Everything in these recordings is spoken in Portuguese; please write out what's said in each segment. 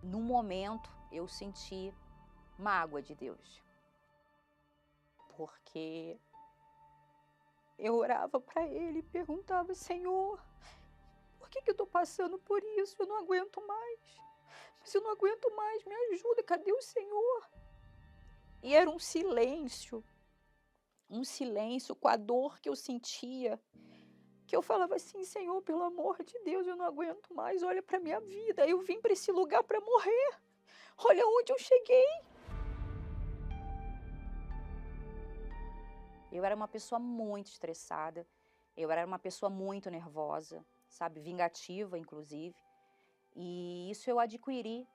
num momento eu senti mágoa de Deus, porque eu orava para Ele e perguntava: Senhor, por que eu estou passando por isso? Eu não aguento mais. Mas eu não aguento mais, me ajuda, cadê o Senhor? E era um silêncio com a dor que eu sentia, que eu falava assim: Senhor, pelo amor de Deus, eu não aguento mais, olha para minha vida, eu vim para esse lugar para morrer, olha onde eu cheguei. Eu era uma pessoa muito estressada, eu era uma pessoa muito nervosa, sabe, vingativa inclusive, e isso eu adquiri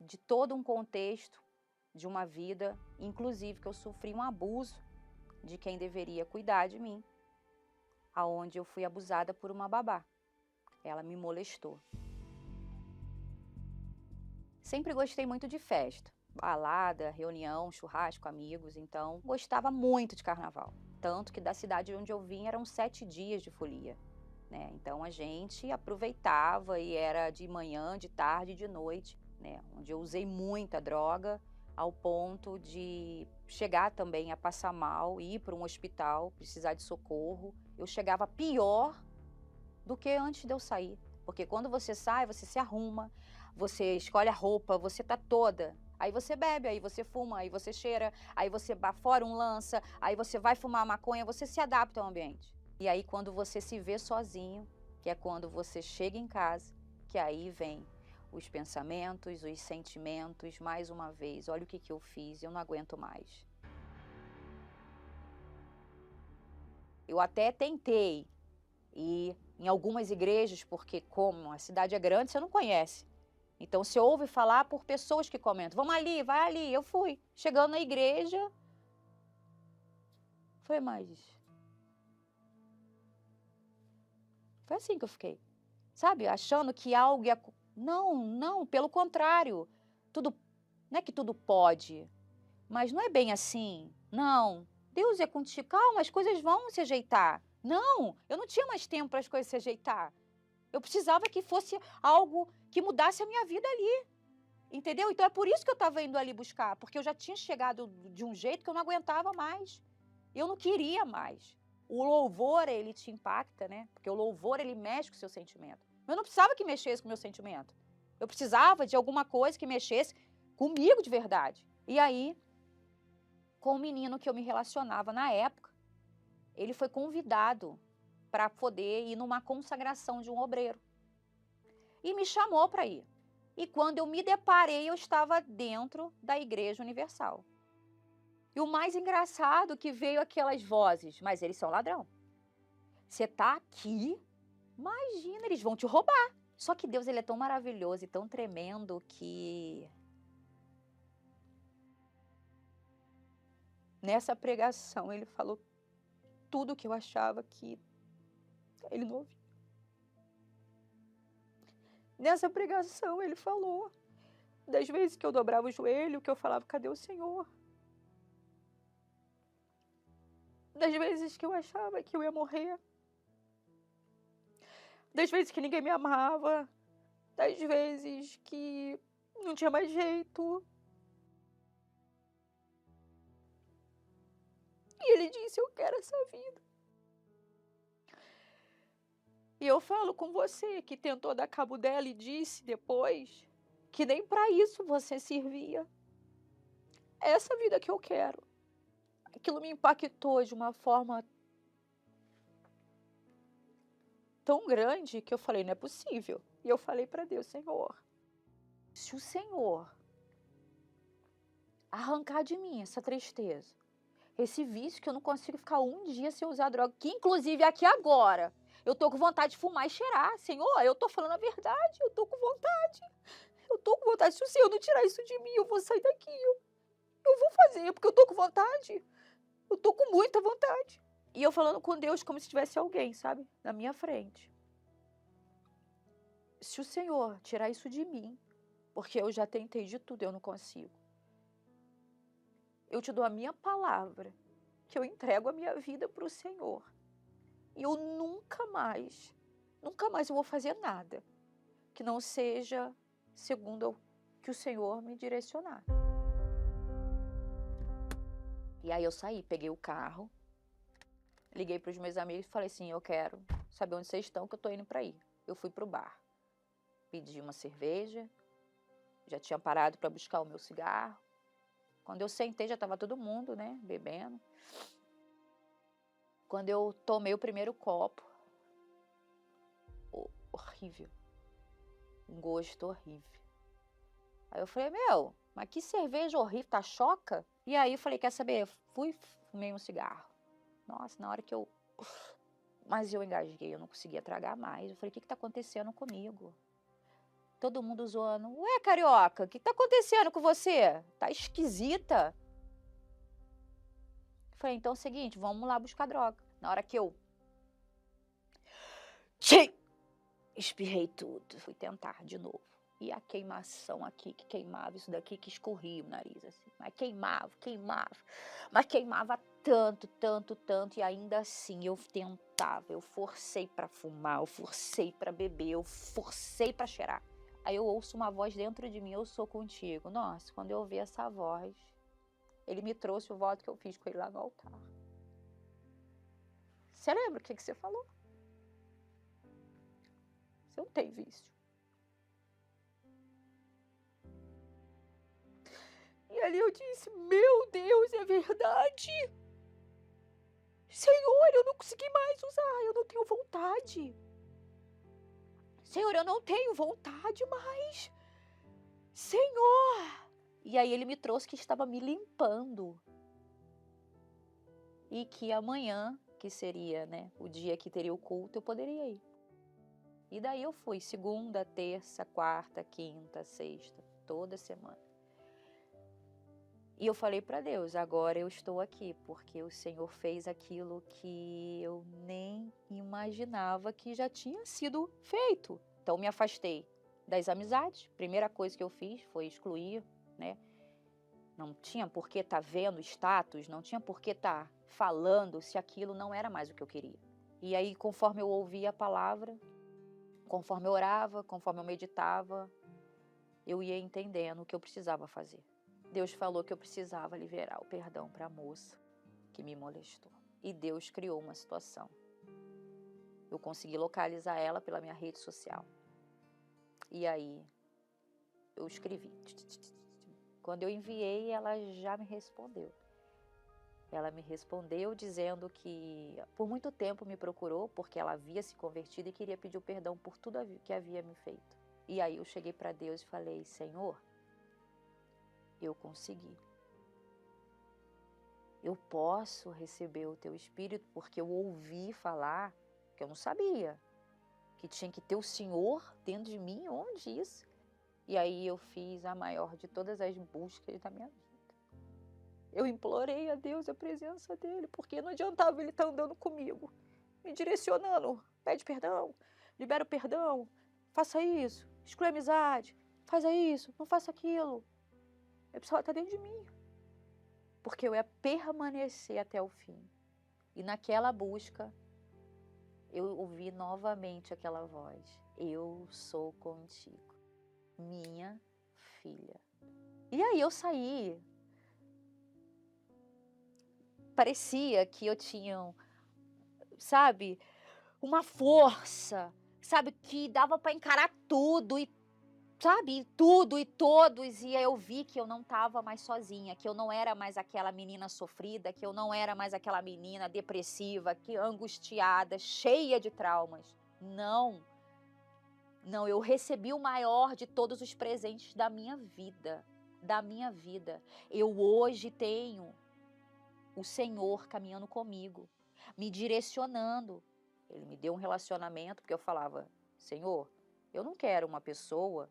de todo um contexto de uma vida, inclusive que eu sofri um abuso de quem deveria cuidar de mim, aonde eu fui abusada por uma babá. Ela me molestou. Sempre gostei muito de festa, balada, reunião, churrasco, amigos, então gostava muito de carnaval. Tanto que da cidade onde eu vim eram 7 dias de folia, né? Então a gente aproveitava e era de manhã, de tarde e de noite, né? Onde eu usei muita droga, ao ponto de chegar também a passar mal, ir para um hospital, precisar de socorro. Eu chegava pior do que antes de eu sair. Porque quando você sai, você se arruma, você escolhe a roupa, você tá toda. Aí você bebe, aí você fuma, aí você cheira, aí você bafora um lança, aí você vai fumar maconha, você se adapta ao ambiente. E aí quando você se vê sozinho, que é quando você chega em casa, que aí vem os pensamentos, os sentimentos, mais uma vez, olha o que eu fiz, eu não aguento mais. Eu até tentei ir em algumas igrejas, porque como a cidade é grande, você não conhece. Então você ouve falar por pessoas que comentam, vamos ali, vai ali, eu fui. Chegando na igreja, foi assim que eu fiquei. Sabe, achando que algo ia... Não, pelo contrário. Tudo, não é que tudo pode, mas não é bem assim. Não, Deus é contigo, calma, as coisas vão se ajeitar. Não, eu não tinha mais tempo para as coisas se ajeitar. Eu precisava que fosse algo que mudasse a minha vida ali, entendeu? Então é por isso que eu estava indo ali buscar, porque eu já tinha chegado de um jeito que eu não aguentava mais. Eu não queria mais. O louvor, ele te impacta, né? Porque o louvor, ele mexe com o seu sentimento. Eu não precisava que mexesse com o meu sentimento. Eu precisava de alguma coisa que mexesse comigo de verdade. E aí, com o menino que eu me relacionava na época, ele foi convidado para poder ir numa consagração de um obreiro. E me chamou para ir. E quando eu me deparei, eu estava dentro da Igreja Universal. E o mais engraçado é que veio aquelas vozes, mas eles são ladrão. Você está aqui, imagina, eles vão te roubar. Só que Deus, ele é tão maravilhoso e tão tremendo que nessa pregação ele falou tudo o que eu achava que ele não ouvia. Nessa pregação ele falou das vezes que eu dobrava o joelho, que eu falava, cadê o Senhor? Das vezes que eu achava que eu ia morrer. Das vezes que ninguém me amava. Das vezes que não tinha mais jeito. E ele disse, eu quero essa vida. E eu falo com você que tentou dar cabo dela e disse depois que nem para isso você servia. É essa vida que eu quero. Aquilo me impactou de uma forma tão grande que eu falei, não é possível. E eu falei para Deus, Senhor, se o Senhor arrancar de mim essa tristeza, esse vício que eu não consigo ficar um dia sem usar droga, que inclusive aqui agora eu tô com vontade de fumar e cheirar. Senhor, eu tô falando a verdade, eu tô com vontade. Eu tô com vontade. Se o Senhor não tirar isso de mim, eu vou sair daqui. Eu vou fazer, porque eu tô com vontade. Eu tô com muita vontade. E eu falando com Deus como se tivesse alguém, sabe? Na minha frente. Se o Senhor tirar isso de mim, porque eu já tentei de tudo, eu não consigo. Eu te dou a minha palavra, que eu entrego a minha vida para o Senhor. E eu nunca mais eu vou fazer nada que não seja segundo que o Senhor me direcionar. E aí eu saí, peguei o carro, liguei para os meus amigos e falei assim, eu quero saber onde vocês estão, que eu tô indo para aí. Eu fui pro bar, pedi uma cerveja, já tinha parado para buscar o meu cigarro. Quando eu sentei, já estava todo mundo, né, bebendo. Quando eu tomei o primeiro copo, horrível, um gosto horrível. Aí eu falei, mas que cerveja horrível, tá choca? E aí eu falei, quer saber? Fumei um cigarro. Nossa, na hora que eu... Mas eu engasguei, eu não conseguia tragar mais. Eu falei, o que tá acontecendo comigo? Todo mundo zoando. Ué, carioca, o que tá acontecendo com você? Tá esquisita. Eu falei, então é o seguinte, vamos lá buscar droga. Na hora que eu... espirrei tudo. Fui tentar de novo. E a queimação aqui, que queimava isso daqui, que escorria o nariz, assim. Mas queimava. Mas queimava tanto. E ainda assim eu tentava. Eu forcei pra fumar, eu forcei pra beber, eu forcei pra cheirar. Aí eu ouço uma voz dentro de mim, eu sou contigo. Nossa, quando eu ouvi essa voz, ele me trouxe o voto que eu fiz com ele lá no altar. Você lembra o que você falou? Você não tem vício. E ali eu disse, meu Deus, é verdade. Senhor, eu não consegui mais usar, eu não tenho vontade. Senhor, eu não tenho vontade mais. Senhor! E aí ele me trouxe que estava me limpando. E que amanhã, que seria, né, o dia que teria o culto, eu poderia ir. E daí eu fui, segunda, terça, quarta, quinta, sexta, toda semana. E eu falei para Deus, agora eu estou aqui, porque o Senhor fez aquilo que eu nem imaginava que já tinha sido feito. Então me afastei das amizades. Primeira coisa que eu fiz foi excluir, né? Não tinha por que estar vendo status, não tinha por que estar falando se aquilo não era mais o que eu queria. E aí, conforme eu ouvia a palavra, conforme eu orava, conforme eu meditava, eu ia entendendo o que eu precisava fazer. Deus falou que eu precisava liberar o perdão para a moça que me molestou. E Deus criou uma situação. Eu consegui localizar ela pela minha rede social. E aí, eu escrevi. Quando eu enviei, ela já me respondeu. Ela me respondeu dizendo que por muito tempo me procurou porque ela havia se convertido e queria pedir o perdão por tudo que havia me feito. E aí eu cheguei para Deus e falei, Senhor, eu consegui. Eu posso receber o teu Espírito porque eu ouvi falar, que eu não sabia, que tinha que ter o Senhor dentro de mim, onde isso? E aí eu fiz a maior de todas as buscas da minha vida. Eu implorei a Deus a presença dele, porque não adiantava ele estar andando comigo, me direcionando, pede perdão, libera o perdão, faça isso, exclui a amizade, faça isso, não faça aquilo. Eu precisava estar dentro de mim, porque eu ia permanecer até o fim. E naquela busca, eu ouvi novamente aquela voz, eu sou contigo, minha filha. E aí eu saí. Parecia que eu tinha, sabe, uma força, sabe, que dava para encarar tudo e, sabe, tudo e todos. E aí eu vi que eu não estava mais sozinha, que eu não era mais aquela menina sofrida, que eu não era mais aquela menina depressiva, que angustiada, cheia de traumas. Não, eu recebi o maior de todos os presentes da minha vida, Eu hoje tenho o Senhor caminhando comigo, me direcionando. Ele me deu um relacionamento, porque eu falava, Senhor, eu não quero uma pessoa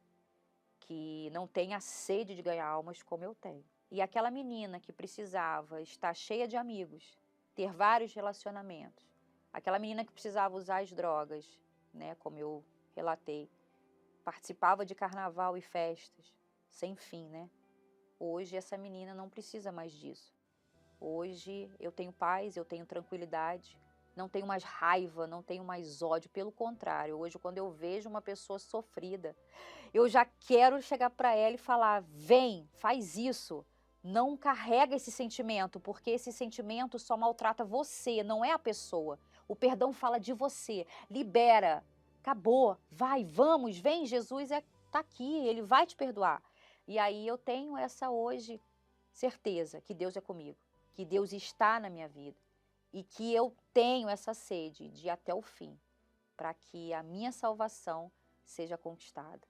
que não tenha sede de ganhar almas como eu tenho. E aquela menina que precisava estar cheia de amigos, ter vários relacionamentos, aquela menina que precisava usar as drogas, né, como eu relatei, participava de carnaval e festas, sem fim, né? Hoje essa menina não precisa mais disso. Hoje eu tenho paz, eu tenho tranquilidade, não tenho mais raiva, não tenho mais ódio, pelo contrário, hoje quando eu vejo uma pessoa sofrida, eu já quero chegar para ela e falar, vem, faz isso, não carrega esse sentimento, porque esse sentimento só maltrata você, não é a pessoa. O perdão fala de você, libera, acabou, vai, vamos, vem, Jesus tá aqui, ele vai te perdoar. E aí eu tenho essa hoje certeza que Deus é comigo, que Deus está na minha vida e que eu tenho essa sede de ir até o fim, para que a minha salvação seja conquistada.